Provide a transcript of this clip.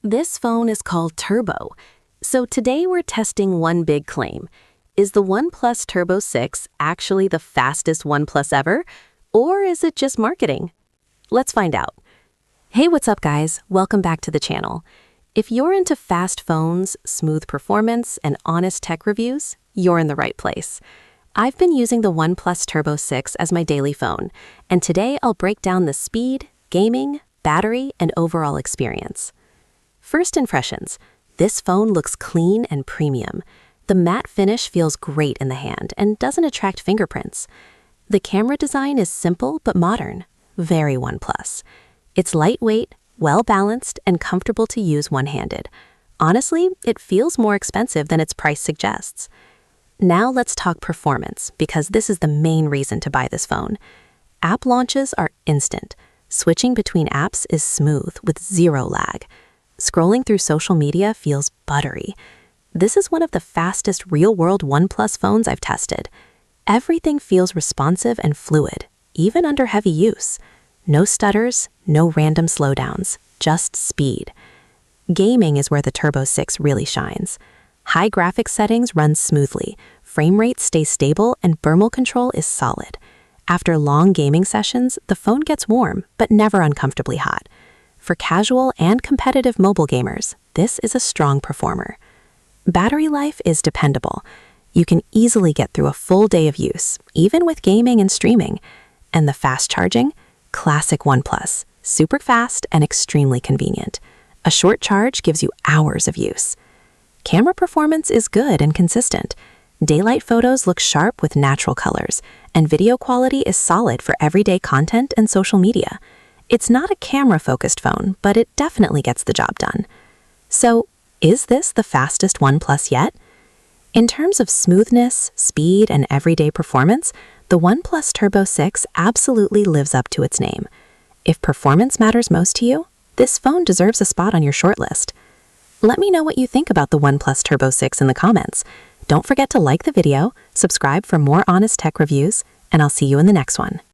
This phone is called Turbo. So today we're testing one big claim. Is the OnePlus Turbo 6 actually the fastest OnePlus ever? Or is it just marketing? Let's find out. Hey, what's up guys? Welcome back to the channel. If you're into fast phones, smooth performance, and honest tech reviews, you're in the right place. I've been using the OnePlus Turbo 6 as my daily phone, and today I'll break down the speed, gaming, battery, and overall experience. First impressions. This phone looks clean and premium. The matte finish feels great in the hand and doesn't attract fingerprints. The camera design is simple but modern, very OnePlus. It's lightweight, well-balanced, and comfortable to use one-handed. Honestly, it feels more expensive than its price suggests. Now let's talk performance, because this is the main reason to buy this phone. App launches are instant. Switching between apps is smooth with zero lag. Scrolling through social media feels buttery. This is one of the fastest real-world OnePlus phones I've tested. Everything feels responsive and fluid, even under heavy use. No stutters, no random slowdowns, just speed. Gaming is where the Turbo 6 really shines. High graphics settings run smoothly, frame rate stays stable, and thermal control is solid. After long gaming sessions, the phone gets warm, but never uncomfortably hot. For casual and competitive mobile gamers, this is a strong performer. Battery life is dependable. You can easily get through a full day of use, even with gaming and streaming. And the fast charging? Classic OnePlus, super fast and extremely convenient. A short charge gives you hours of use. Camera performance is good and consistent. Daylight photos look sharp with natural colors, and video quality is solid for everyday content and social media. It's not a camera-focused phone, but it definitely gets the job done. So, is this the fastest OnePlus yet? In terms of smoothness, speed, and everyday performance, the OnePlus Turbo 6 absolutely lives up to its name. If performance matters most to you, this phone deserves a spot on your shortlist. Let me know what you think about the OnePlus Turbo 6 in the comments. Don't forget to like the video, subscribe for more honest tech reviews, and I'll see you in the next one.